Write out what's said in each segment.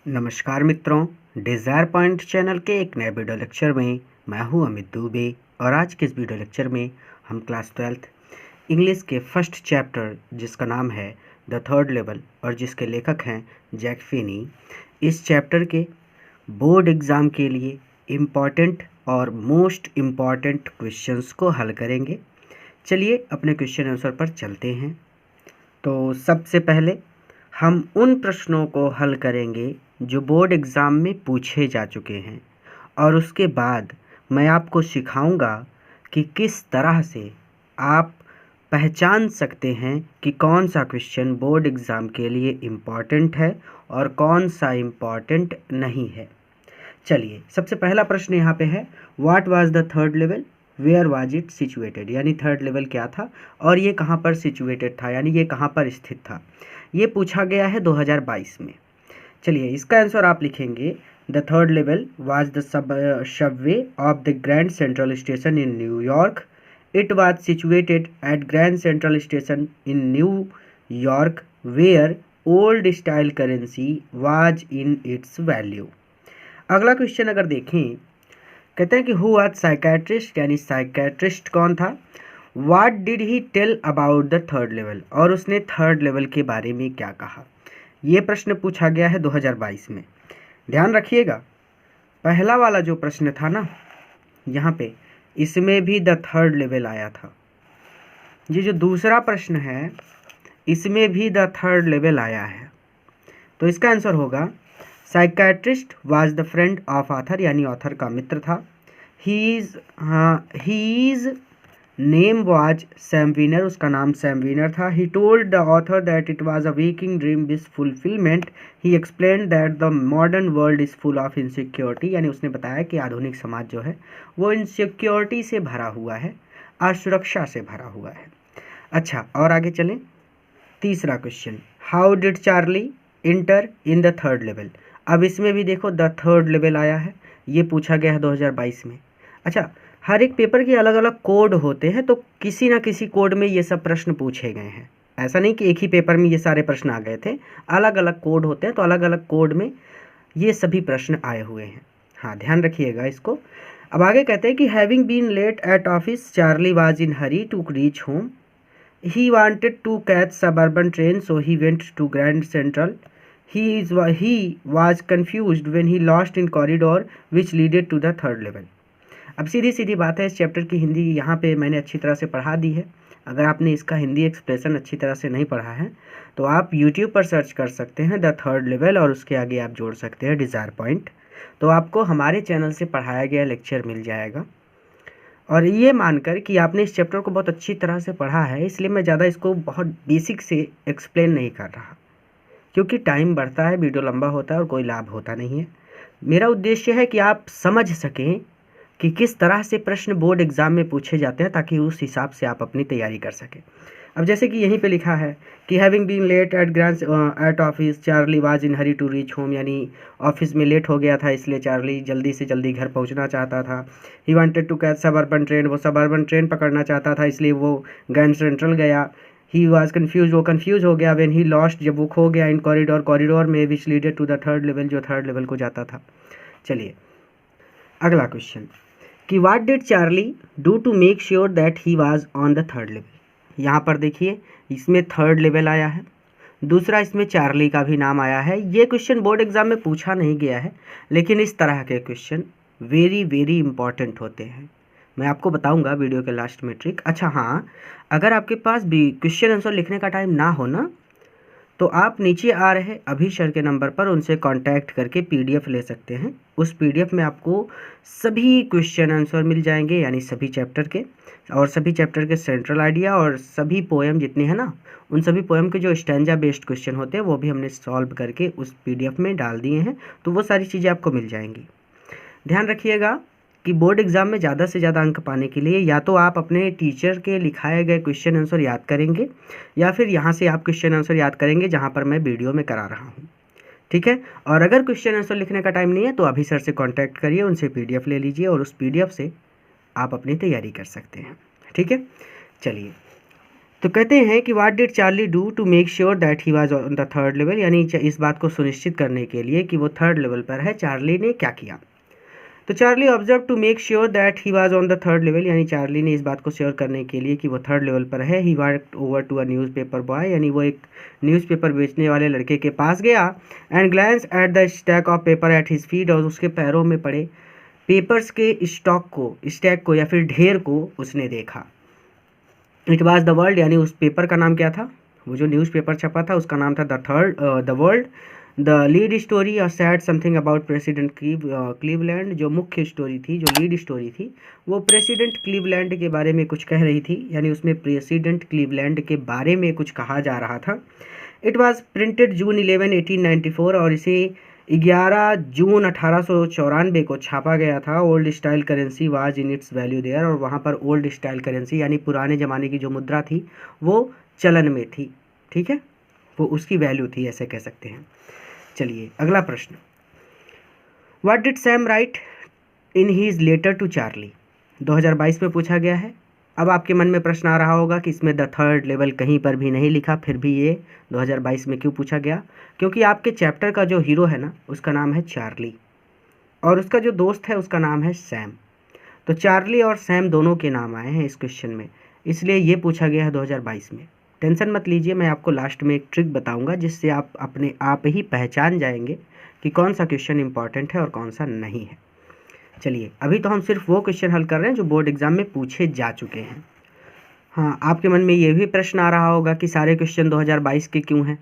नमस्कार मित्रों, desire point channel के एक नए वीडियो लेक्चर में मैं हूं अमित दुबे। और आज के इस वीडियो लेक्चर में हम क्लास 12th इंग्लिश के फर्स्ट चैप्टर जिसका नाम है द थर्ड लेवल और जिसके लेखक हैं जैक फिनी, इस चैप्टर के बोर्ड एग्ज़ाम के लिए इम्पॉर्टेंट और मोस्ट इम्पॉर्टेंट क्वेश्चंस को हल करेंगे। चलिए अपने क्वेश्चन आंसर पर चलते हैं। तो सबसे पहले हम उन प्रश्नों को हल करेंगे जो बोर्ड एग्ज़ाम में पूछे जा चुके हैं, और उसके बाद मैं आपको सिखाऊंगा कि किस तरह से आप पहचान सकते हैं कि कौन सा क्वेश्चन बोर्ड एग्ज़ाम के लिए इम्पॉर्टेंट है और कौन सा इम्पॉर्टेंट नहीं है। चलिए, सबसे पहला प्रश्न यहाँ पे है, what was the third level, where was it situated. यानी थर्ड लेवल क्या था और ये कहाँ पर सिचुएटेड था, यानी ये कहाँ पर स्थित था। ये पूछा गया है 2022 में। चलिए, इसका आंसर आप लिखेंगे, the third level was the subway of the Grand Central station in New York. It was situated at Grand Central station in New York where old style currency was in its value. अगला question अगर देखें, कहते हैं कि who was psychiatrist, यानी psychiatrist कौन था। What did he tell about the third level, और उसने थर्ड लेवल के बारे में क्या कहा। ये प्रश्न पूछा गया है 2022 में। ध्यान रखिएगा, पहला वाला जो प्रश्न था ना यहाँ पे, इसमें भी द थर्ड लेवल आया था। ये जो दूसरा प्रश्न है इसमें भी द थर्ड लेवल आया है। तो इसका आंसर होगा, psychiatrist was the friend of author, यानी ऑथर का मित्र था। His name was Sam Weiner, उसका नाम सैम वीनर था। He told the author that it was a waking dream with fulfilment. He explained that the modern world is full of insecurity, यानी उसने बताया कि आधुनिक समाज जो है वो इनसिक्योरिटी से भरा हुआ है, असुरक्षा से भरा हुआ है। अच्छा, और आगे चलें। तीसरा question, how did Charlie inter in the third level. अब इसमें भी देखो द थर्ड लेवल आया है, ये पूछा गया है 2022 में। अच्छा, हर एक पेपर के अलग अलग कोड होते हैं, तो किसी ना किसी कोड में ये सब प्रश्न पूछे गए हैं। ऐसा नहीं कि एक ही पेपर में ये सारे प्रश्न आ गए थे, अलग अलग कोड होते हैं, तो अलग अलग कोड में ये सभी प्रश्न आए हुए हैं। हाँ, ध्यान रखिएगा इसको। अब आगे कहते हैं कि having been late at office, Charlie was in hurry to reach home. He wanted to catch suburban train, so he went to Grand Central. He was confused when he lost in corridor which leaded to the third level. अब सीधी सीधी बात है, इस chapter की हिंदी यहाँ पे मैंने अच्छी तरह से पढ़ा दी है। अगर आपने इसका हिंदी एक्सप्रेशन अच्छी तरह से नहीं पढ़ा है तो आप YouTube पर सर्च कर सकते हैं द थर्ड लेवल, और उसके आगे आप जोड़ सकते हैं डिज़ायर पॉइंट, तो आपको हमारे चैनल से पढ़ाया गया लेक्चर मिल जाएगा। और ये मानकर कि आपने इस चैप्टर को बहुत अच्छी तरह से पढ़ा है, इसलिए मैं ज़्यादा इसको बहुत बेसिक से एक्सप्लेन नहीं कर रहा, क्योंकि टाइम बढ़ता है, वीडियो लंबा होता है और कोई लाभ होता नहीं है। मेरा उद्देश्य है कि आप समझ सकें कि किस तरह से प्रश्न बोर्ड एग्ज़ाम में पूछे जाते हैं, ताकि उस हिसाब से आप अपनी तैयारी कर सकें। अब जैसे कि यहीं पे लिखा है कि having been late at office, Charlie was in hurry to reach home, यानी ऑफिस में लेट हो गया था इसलिए चार्ली जल्दी से जल्दी घर पहुंचना चाहता था। He wanted to catch suburban train, वो सबअर्बन ट्रेन पकड़ना चाहता था इसलिए वो ग्रैंड सेंट्रल गया। ही वाज कन्फ्यूज, वो कन्फ्यूज हो गया। व्हेन ही लॉस्ट, जब वो खो गया। इन कॉरिडोर, कॉरिडोर में which leaded to the third level, जो थर्ड लेवल को जाता था। चलिए अगला क्वेश्चन, कि what did Charlie do to make sure that he was on the third level. यहाँ पर देखिए, इसमें थर्ड लेवल आया है, दूसरा इसमें चार्ली का भी नाम आया है। ये क्वेश्चन बोर्ड एग्जाम में पूछा नहीं गया है, लेकिन इस तरह के क्वेश्चन वेरी वेरी इंपॉर्टेंट होते हैं। मैं आपको बताऊंगा वीडियो के लास्ट में ट्रिक। अच्छा हाँ, अगर आपके पास भी क्वेश्चन आंसर लिखने का टाइम ना हो ना, तो आप नीचे आ रहे अभी सर के नंबर पर उनसे कांटेक्ट करके पीडीएफ ले सकते हैं। उस पीडीएफ में आपको सभी क्वेश्चन आंसर मिल जाएंगे, यानी सभी चैप्टर के, और सभी चैप्टर के सेंट्रल आइडिया और सभी पोएम जितने हैं ना, उन सभी पोएम के जो स्टैंजा बेस्ड क्वेश्चन होते हैं वो भी हमने सॉल्व करके उस पीडीएफ में डाल दिए हैं, तो वो सारी चीज़ें आपको मिल जाएंगी। ध्यान रखिएगा कि बोर्ड एग्ज़ाम में ज़्यादा से ज़्यादा अंक पाने के लिए या तो आप अपने टीचर के लिखाए गए क्वेश्चन आंसर याद करेंगे, या फिर यहाँ से आप क्वेश्चन आंसर याद करेंगे जहाँ पर मैं वीडियो में करा रहा हूँ। ठीक है, और अगर क्वेश्चन आंसर लिखने का टाइम नहीं है तो अभी सर से कांटेक्ट करिए, उनसे पीडीएफ ले लीजिए और उस पीडीएफ से आप अपनी तैयारी कर सकते हैं। ठीक है, चलिए तो कहते हैं कि what did Charlie do to make sure that he was on the third level, यानी इस बात को सुनिश्चित करने के लिए कि वो थर्ड लेवल पर है, चार्ली ने क्या किया। तो Charlie observe to make sure that he was on the third level, यानी चार्ली ने इस बात को श्योर करने के लिए कि वो थर्ड लेवल पर है, he walked over to a newspaper boy, यानी वो एक न्यूज़पेपर बेचने वाले लड़के के पास गया and glans at the stack of paper at his feet, और उसके पैरों में पड़े पेपर्स के स्टैक को या फिर ढेर को उसने देखा। इट वाज द वर्ल्ड, यानी उस पेपर का नाम क्या था, वो जो न्यूज़पेपर छपा था उसका नाम था the world. The lead story और said something about president Cleveland, जो मुख्य स्टोरी थी, जो लीड स्टोरी थी, वो प्रेसिडेंट क्लीवलैंड के बारे में कुछ कह रही थी, यानी उसमें प्रेसिडेंट क्लीवलैंड के बारे में कुछ कहा जा रहा था। इट वाज प्रिंटेड जून 11 1894, और इसे 11 जून 1894 को छापा गया था। Old style currency was in its value there, और वहाँ पर ओल्ड स्टाइल करेंसी यानी पुराने ज़माने की जो मुद्रा थी वो चलन में थी, ठीक है, वो उसकी वैल्यू थी, ऐसे कह सकते हैं। चलिए अगला प्रश्न, what did Sam write in his letter to Charlie, 2022 में पूछा गया है। अब आपके मन में प्रश्न आ रहा होगा कि इसमें द थर्ड लेवल कहीं पर भी नहीं लिखा, फिर भी ये 2022 में क्यों पूछा गया, क्योंकि आपके चैप्टर का जो हीरो है ना उसका नाम है चार्ली और उसका जो दोस्त है उसका नाम है सैम। तो चार्ली और सैम दोनों के नाम आए हैं इस क्वेश्चन में, इसलिए ये पूछा गया है 2022 में। टेंशन मत लीजिए, मैं आपको लास्ट में एक ट्रिक बताऊंगा जिससे आप अपने आप ही पहचान जाएंगे कि कौन सा क्वेश्चन इंपॉर्टेंट है और कौन सा नहीं है। चलिए अभी तो हम सिर्फ वो क्वेश्चन हल कर रहे हैं जो बोर्ड एग्जाम में पूछे जा चुके हैं। हाँ, आपके मन में ये भी प्रश्न आ रहा होगा कि सारे क्वेश्चन 2022 के क्यों हैं,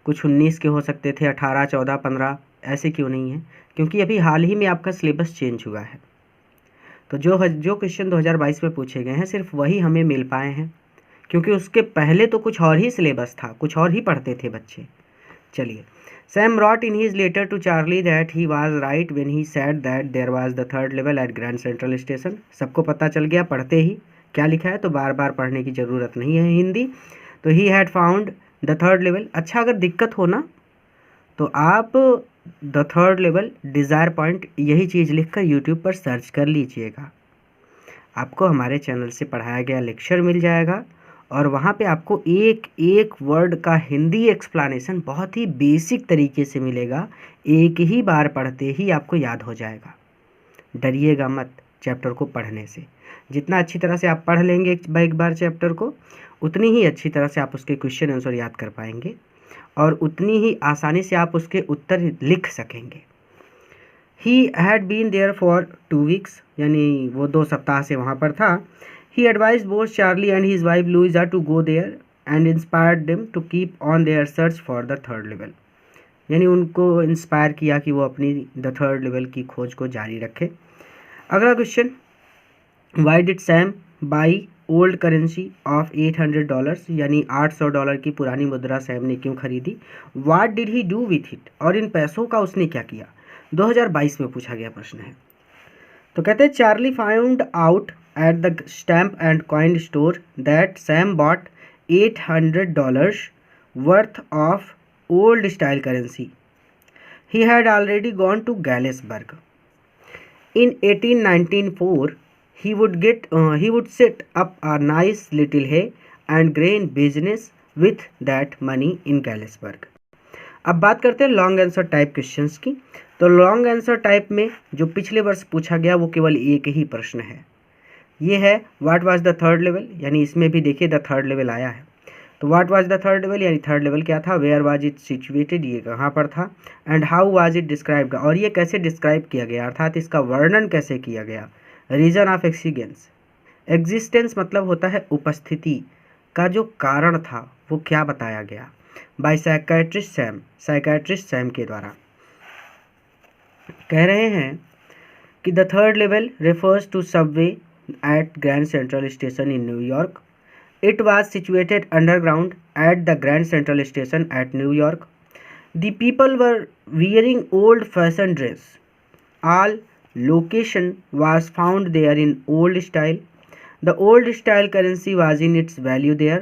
कुछ 19 के हो सकते थे, 18, 14, 15 ऐसे क्यों नहीं है, क्योंकि अभी हाल ही में आपका सिलेबस चेंज हुआ है। तो जो क्वेश्चन 2022 में पूछे गए हैं सिर्फ वही हमें मिल पाए हैं, क्योंकि उसके पहले तो कुछ और ही सिलेबस था, कुछ और ही पढ़ते थे बच्चे। चलिए, Sam wrote in his letter to Charlie that he was right when he said that there was the third level at Grand Central station. सबको पता चल गया पढ़ते ही क्या लिखा है, तो बार बार पढ़ने की ज़रूरत नहीं है हिंदी। तो he had found the third level. अच्छा, अगर दिक्कत हो ना तो आप the third level desire point यही चीज़ लिखकर यूट्यूब पर सर्च कर लीजिएगा, आपको हमारे चैनल से पढ़ाया गया लेक्चर मिल जाएगा और वहाँ पे आपको एक एक वर्ड का हिंदी एक्सप्लेनेशन बहुत ही बेसिक तरीके से मिलेगा, एक ही बार पढ़ते ही आपको याद हो जाएगा। डरिएगा मत चैप्टर को पढ़ने से, जितना अच्छी तरह से आप पढ़ लेंगे एक बार चैप्टर को, उतनी ही अच्छी तरह से आप उसके क्वेश्चन आंसर याद कर पाएंगे और उतनी ही आसानी से आप उसके उत्तर लिख सकेंगे। He had been there for 2 weeks, यानी वो 2 सप्ताह से वहाँ पर था। He advised both Charlie and his wife Louisa to go there and inspired them to keep on their search for the third level, यानी उनको इंस्पायर किया कि वो अपनी द थर्ड लेवल की खोज को जारी रखे। अगला question, why did Sam by old currency of $800, यानी $800 की पुरानी मुद्रा सैम ने क्यों खरीदी। What did he do with it, और इन पैसों का उसने क्या किया, 2022 में पूछा गया प्रश्न है। तो कहते हैं Charlie found out at the stamp and coin store that Sam bought $800 worth of old style currency. He had already gone to Galesburg. In 1894, he would set up a nice little hay and grain business with that money in Galesburg. अब बात करते हैं long answer type questions की। तो long answer type में जो पिछले वर्ष पूछा गया वो केवल एक ही प्रश्न है, ये है what was the third level, यानी इसमें भी देखिए द थर्ड लेवल आया है। तो what was the third level, यानी थर्ड लेवल क्या था, वेयर वाज इट सिचुएटेड, ये कहाँ पर था, and how was it described, और ये कैसे डिस्क्राइब किया गया, अर्थात इसका वर्णन कैसे किया गया। रीजन ऑफ एक्सीडेंस, एग्जिस्टेंस मतलब होता है उपस्थिति का जो कारण था वो क्या बताया गया, बाय साइकाट्रिस्ट सैम के द्वारा। कह रहे हैं कि the third level refers to subway at Grand Central Station in New York. It was situated underground at the Grand Central Station at New York. The people were wearing old-fashioned dress. All location was found there in old style. The old style currency was in its value there.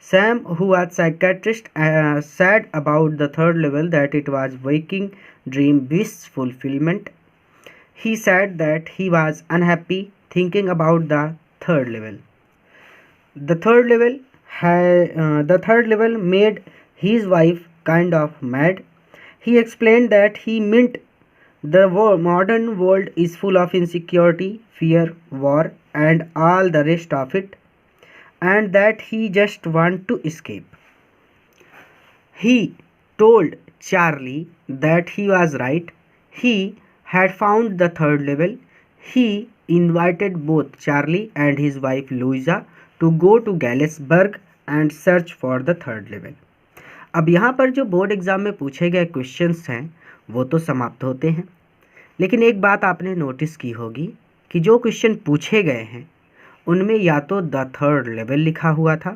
Sam, who was psychiatrist, said about the third level that it was waking dream wish fulfillment. He said that he was unhappy thinking about the third level. The third level The third level made his wife kind of mad. He explained that he meant the modern world is full of insecurity, fear, war, and all the rest of it, and that he just want to escape. He told Charlie that he was right. He had found the third level. He invited both Charlie and his wife Louisa to go to Galesburg and search for the third level. अब यहाँ पर जो board exam में पूछे गए questions हैं वो तो समाप्त होते हैं, लेकिन एक बात आपने नोटिस की होगी कि जो क्वेश्चन पूछे गए हैं उनमें या तो द थर्ड लेवल लिखा हुआ था,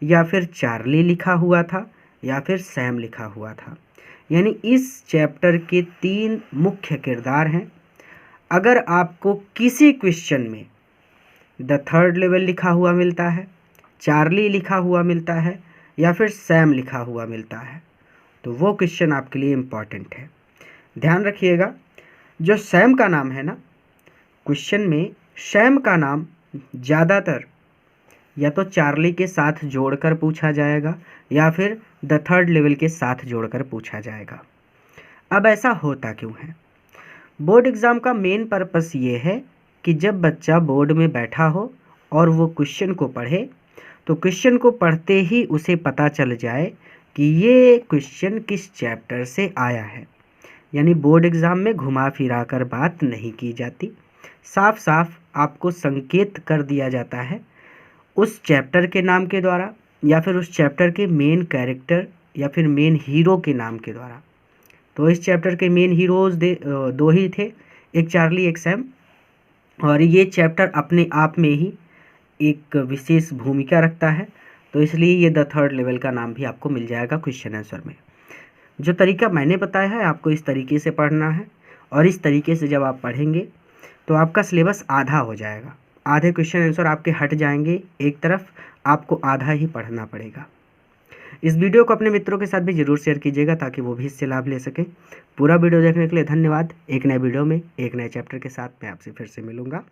या फिर चार्ली लिखा हुआ था, या फिर सैम लिखा हुआ था। यानी इस चैप्टर के 3 मुख्य किरदार हैं। अगर आपको किसी क्वेश्चन में द थर्ड लेवल लिखा हुआ मिलता है, चार्ली लिखा हुआ मिलता है, या फिर सैम लिखा हुआ मिलता है, तो वो क्वेश्चन आपके लिए इम्पॉर्टेंट है। ध्यान रखिएगा, जो सैम का नाम है ना, क्वेश्चन में सैम का नाम ज़्यादातर या तो चार्ली के साथ जोड़कर पूछा जाएगा या फिर द थर्ड लेवल के साथ जोड़कर पूछा जाएगा। अब ऐसा होता क्यों है? बोर्ड एग्ज़ाम का मेन पर्पस ये है कि जब बच्चा बोर्ड में बैठा हो और वो क्वेश्चन को पढ़े, तो क्वेश्चन को पढ़ते ही उसे पता चल जाए कि ये क्वेश्चन किस चैप्टर से आया है। यानी बोर्ड एग्ज़ाम में घुमा फिरा कर बात नहीं की जाती, साफ साफ आपको संकेत कर दिया जाता है उस चैप्टर के नाम के द्वारा, या फिर उस चैप्टर के मेन कैरेक्टर या फिर मेन हीरो के नाम के द्वारा। तो इस चैप्टर के मेन हीरोज़ 2 ही थे, एक चार्ली एक सैम, और ये चैप्टर अपने आप में ही एक विशेष भूमिका रखता है, तो इसलिए ये द थर्ड लेवल का नाम भी आपको मिल जाएगा क्वेश्चन आंसर में। जो तरीका मैंने बताया है आपको इस तरीके से पढ़ना है, और इस तरीके से जब आप पढ़ेंगे तो आपका सिलेबस आधा हो जाएगा। आधे क्वेश्चन आंसर आपके हट जाएंगे एक तरफ, आपको आधा ही पढ़ना पड़ेगा। इस वीडियो को अपने मित्रों के साथ भी ज़रूर शेयर कीजिएगा ताकि वो भी इससे लाभ ले सकें। पूरा वीडियो देखने के लिए धन्यवाद। एक नए वीडियो में एक नए चैप्टर के साथ मैं आपसे फिर से मिलूँगा।